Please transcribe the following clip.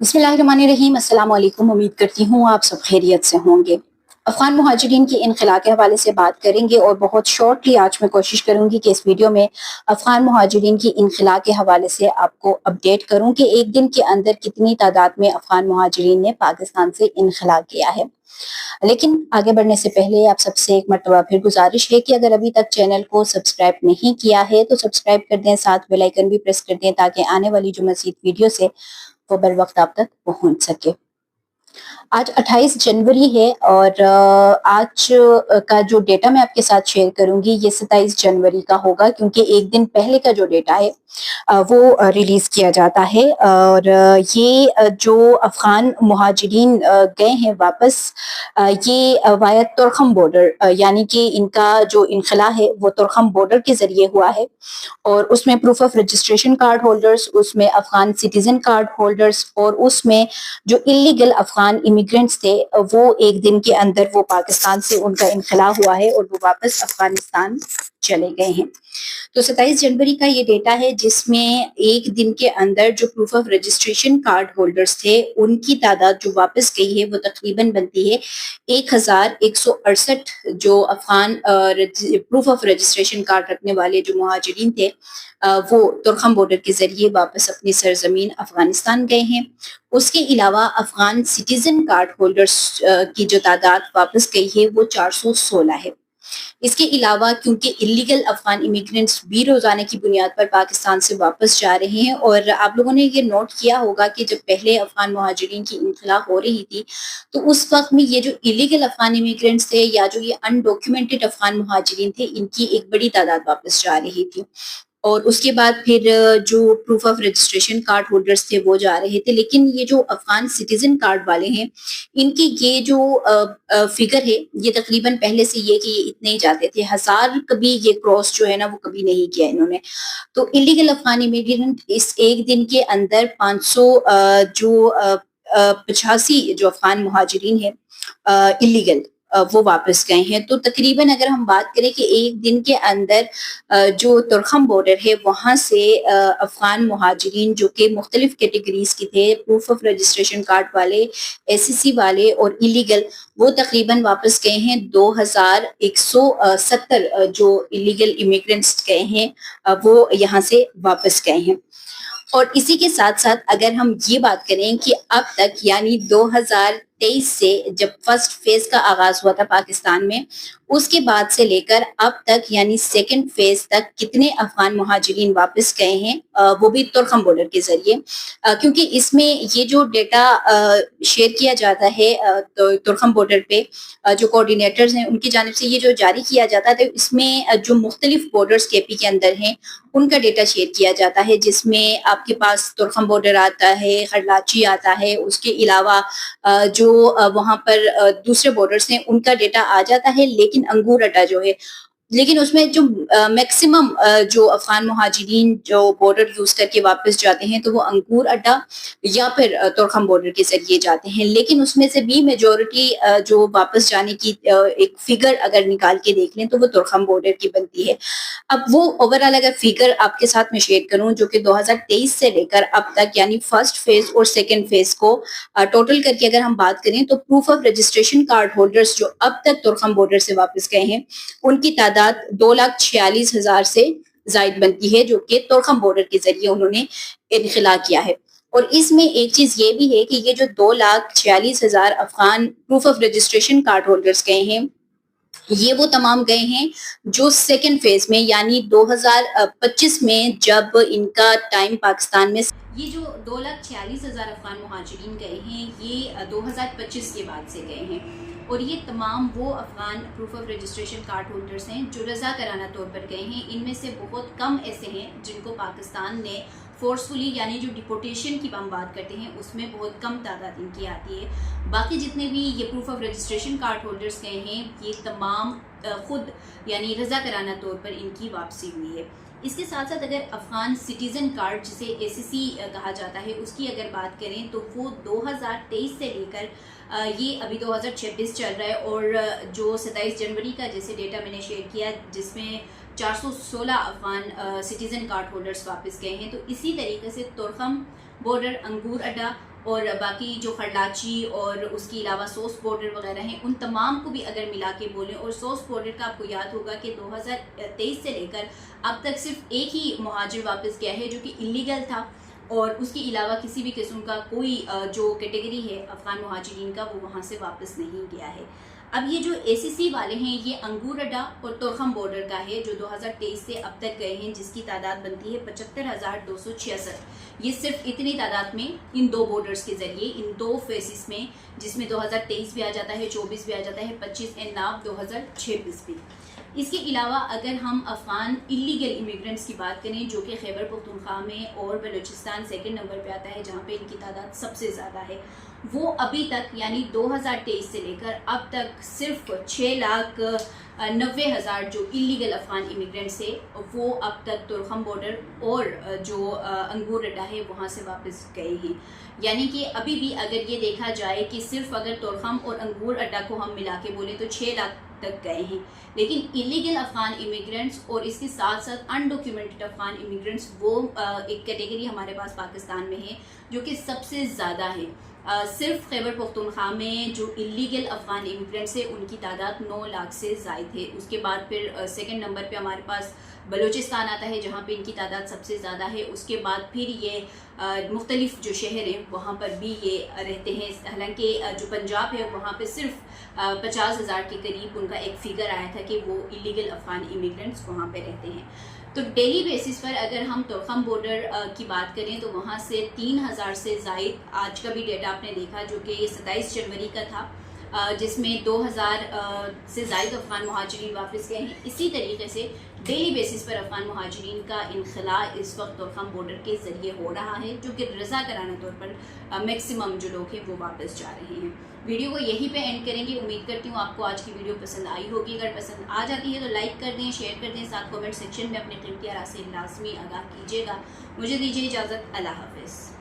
बिस्मिल्लाहिर्रहमानिर्रहीम। अस्सलाम वालेकुम। उम्मीद करती हूँ आप सब खैरियत से होंगे। अफ़गान मुहाजिरीन की इनख़ला के हवाले से बात करेंगे और बहुत शॉर्टली आज मैं कोशिश करूँगी कि इस वीडियो में अफ़गान मुहाजिरीन की इनख़ला के हवाले से आपको अपडेट करूँ कि एक दिन के अंदर कितनी तादाद में अफ़गान मुहाजिरीन ने पाकिस्तान से इनख़ला किया है। लेकिन आगे बढ़ने से पहले आप सबसे एक मर्तबा फिर गुजारिश है कि अगर अभी तक चैनल को सब्सक्राइब नहीं किया है तो सब्सक्राइब कर दें, साथ बेल आइकन भी प्रेस कर दें ताकि आने वाली जो मज़ीद वीडियो है वो बर वक्त आप तक पहुंच सके। आज 28 जनवरी है और आज का जो डेटा मैं आपके साथ शेयर करूंगी ये 27 जनवरी का होगा, क्योंकि एक दिन पहले का जो डेटा है वो रिलीज किया जाता है। और ये जो अफगान मुहाजिरीन गए हैं वापस, ये वाया तुरखम बॉर्डर, यानी कि इनका जो इनखला है वो तुरखम बॉर्डर के जरिए हुआ है। और उसमें proof of registration card holders, उसमें अफगान सिटीजन कार्ड होल्डर्स और उसमें जो इलीगल अफगान इमिग्रेंट्स थे वो एक दिन के अंदर वो पाकिस्तान से उनका इनखला हुआ है और वो वापस अफगानिस्तान चले गए हैं। तो 27 जनवरी का ये डेटा है जिसमें एक दिन के अंदर जो proof of registration card holders थे उनकी तादाद जो वापस गई है वो तकरीबन बनती है 1168। जो Afghan proof of registration card रखने वाले जो मुहाजिरीन थे वो तुरखम बॉर्डर के जरिए वापस अपनी सरजमीन अफगानिस्तान गए हैं। उसके अलावा अफगान सिटीजन कार्ड होल्डर्स की जो तादाद वापस गई है वो 416 है। इसके अलावा क्योंकि इलीगल अफगान इमिग्रेंट्स भी रोजाना की बुनियाद पर पाकिस्तान से वापस जा रहे हैं, और आप लोगों ने ये नोट किया होगा कि जब पहले अफगान मुहाजिरीन की इनखला हो रही थी तो उस वक्त में ये जो इलीगल अफगान इमिग्रेंट्स थे या जो ये अनडॉक्यूमेंटेड अफगान मुहाजिरीन थे इनकी एक बड़ी तादाद वापस जा रही थी। और उसके बाद फिर जो proof of registration card holders थे वो जा रहे थे। लेकिन ये जो अफगान सिटीजन कार्ड वाले हैं इनकी ये जो फिगर है ये तकरीबन पहले से ये कि ये इतने ही जाते थे, 1000 कभी ये क्रॉस जो है ना वो कभी नहीं किया इन्होंने। तो इलीगल अफगान इमिग्रेंट इस एक दिन के अंदर 500 जो 85 जो अफगान मुहाजिरीन है इलीगल वो वापस गए हैं। तो तकरीबन अगर हम बात करें कि एक दिन के अंदर जो तुरखम बॉर्डर है वहाँ से अफगान मुहाजिरीन जो कि मुख्तलिफ कैटेगरीज के थे, प्रूफ ऑफ रजिस्ट्रेशन कार्ड वाले, एसएससी वाले और इलीगल, वो तकरीबन वापस गए हैं 2170 जो इलीगल इमिग्रेंट्स गए हैं वो यहाँ से वापस गए हैं। और इसी के साथ साथ अगर हम ये बात करें कि अब तक यानी 2023 से जब फर्स्ट फेज का आगाज हुआ था पाकिस्तान में, उसके बाद से लेकर अब तक यानी सेकंड फेज तक कितने अफगान मुहाजिरीन वापस गए हैं वो भी तुरखम बॉर्डर के जरिए, क्योंकि इसमें ये जो डेटा शेयर किया जाता है तो तुरखम बॉर्डर पे जो कोऑर्डिनेटर्स हैं उनकी जानिब से ये जो जारी किया जाता है तो इसमें जो मुख्तलिफ बॉर्डर्स केपी के अंदर हैं उनका डेटा शेयर किया जाता है, जिसमें आपके पास तुरखम बॉर्डर आता है, खरलाची आता है, उसके अलावा जो वहाँ पर दूसरे बॉर्डर्स हैं उनका डेटा आ जाता है। लेकिन अंगूर अड्डा जो है, लेकिन उसमें जो मैक्सिमम जो अफगान मुहाजिरीन जो बॉर्डर यूज करके वापस जाते हैं तो वो अंगूर अड्डा या फिर तुरखम बॉर्डर के जरिए जाते हैं। लेकिन उसमें से भी मेजोरिटी जो वापस जाने की एक फिगर अगर निकाल के देख लें तो वो तुरखम बॉर्डर की बनती है। अब वो ओवरऑल अगर फिगर आपके साथ में शेयर करूं जो कि 2023 से लेकर अब तक यानी फर्स्ट फेज और सेकेंड फेज को टोटल करके अगर हम बात करें तो proof of registration card holders जो अब तक तुरखम बॉर्डर से वापस गए हैं उनकी तादाद 2,46,000 से जायद बनती है, जो कि तुरखम बॉर्डर के जरिए उन्होंने इनखला किया है। और इसमें एक चीज ये भी है कि ये जो 2,46,000 Afghan proof of registration card holders गए हैं ये वो तमाम गए हैं जो सेकेंड फेज में यानी 2025 में जब इनका टाइम पाकिस्तान में, ये जो 2,46,000 अफगान मुहाजिरीन गए हैं ये 2025 के बाद से गए हैं। और ये तमाम वो Afghan proof of registration card holders हैं जो रजा कराना तौर पर गए हैं। इनमें से बहुत कम ऐसे हैं जिनको पाकिस्तान ने फोर्सफुली यानी जो डिपोर्टेशन की हम बात करते हैं उसमें बहुत कम तादाद इनकी आती है। बाकी जितने भी ये proof of registration card holders गए हैं ये तमाम खुद यानी रजा कराना तौर पर इनकी वापसी हुई है। इसके साथ साथ अगर अफगान सिटीजन कार्ड जिसे एसएससी कहा जाता है उसकी अगर बात करें तो वो 2023 से लेकर ये अभी 2026 चल रहा है। और जो 27 जनवरी का जैसे डेटा मैंने शेयर किया जिसमें 416 अफगान सिटीजन कार्ड होल्डर्स वापस गए हैं, तो इसी तरीके से तुरखम बॉर्डर, अंगूर अड्डा اور باقی جو خرلاچی اور اس کے علاوہ سوس بارڈر وغیرہ ہیں ان تمام کو بھی اگر ملا کے بولیں، اور سوس بارڈر کا آپ کو یاد ہوگا کہ 2023 سے لے کر اب تک صرف ایک ہی مہاجر واپس گیا ہے جو کہ انلیگل تھا، اور اس کے علاوہ کسی بھی قسم کا کوئی جو کیٹیگری ہے افغان مہاجرین کا وہ وہاں سے واپس نہیں گیا ہے۔ اب یہ جو اے سی سی والے ہیں یہ انگور اڈا اور تورخم بارڈر کا ہے جو 2023 سے اب تک گئے ہیں، جس کی تعداد بنتی ہے 75,266۔ یہ صرف اتنی تعداد میں ان دو بارڈرز کے ذریعے ان دو فیسز میں، جس میں 2023 بھی آ جاتا ہے، 24 بھی آ جاتا ہے، 25 اینڈ ناؤ 2026 بھی۔ اس کے علاوہ اگر ہم افغان انلیگل امیگرنٹس کی بات کریں جو کہ خیبر پختونخوا میں اور بلوچستان سیکنڈ نمبر پہ آتا ہے جہاں پہ ان کی تعداد سب سے زیادہ ہے، وہ ابھی تک یعنی 2023 سے لے کر اب تک صرف 6,90,000 جو انلیگل افغان امیگرنٹس ہے وہ اب تک تورخم بارڈر اور جو انگور اڈا ہے وہاں سے واپس گئے ہیں۔ یعنی کہ ابھی بھی اگر یہ دیکھا جائے کہ صرف اگر تورخم اور انگور اڈا کو ہم ملا کے بولیں تو 6 لاکھ تک گئے ہیں، لیکن انلیگل افغان امیگرنٹس اور اس کے ساتھ ساتھ انڈاکیومنٹڈ افغان امیگرنٹس وہ ایک کیٹیگری ہمارے پاس پاکستان میں ہے جو کہ سب سے زیادہ ہے۔ صرف خیبر پختونخوا میں جو انلیگل افغان امیگرنٹس ہیں ان کی تعداد 9 لاکھ سے زائد ہے۔ اس کے بعد پھر سیکنڈ نمبر پہ ہمارے پاس بلوچستان آتا ہے جہاں پہ ان کی تعداد سب سے زیادہ ہے۔ اس کے بعد پھر یہ مختلف جو شہر ہیں وہاں پر بھی یہ رہتے ہیں، حالانکہ جو پنجاب ہے وہاں پہ صرف 50,000 کے قریب ان کا ایک فگر آیا تھا کہ وہ انلیگل افغان امیگرنٹس وہاں پہ رہتے ہیں۔ تو ڈیلی بیسس پر اگر ہم تورخم بارڈر کی بات کریں تو وہاں سے 3,000 سے زائد، آج کا بھی ڈیٹا آپ نے دیکھا جو کہ 27 جنوری کا تھا، جس میں 2,000 سے زائد افغان مہاجرین واپس گئے ہیں۔ اسی طریقے سے ڈیلی بیسس پر افغان مہاجرین کا انخلاء اس وقت تورخم بارڈر کے ذریعے ہو رہا ہے، جو کہ رضاکارانہ طور پر میکسیمم جو لوگ ہیں وہ واپس جا رہے ہیں۔ ویڈیو کو یہیں پہ اینڈ کریں گے۔ امید کرتی ہوں آپ کو آج کی ویڈیو پسند آئی ہوگی۔ اگر پسند آ جاتی ہے تو لائک کر دیں، شیئر کر دیں، ساتھ کومنٹ سیکشن میں اپنے قیمتی آراء سے لازمی آگاہ کیجیے گا۔ مجھے دیجیے اجازت، اللہ حافظ۔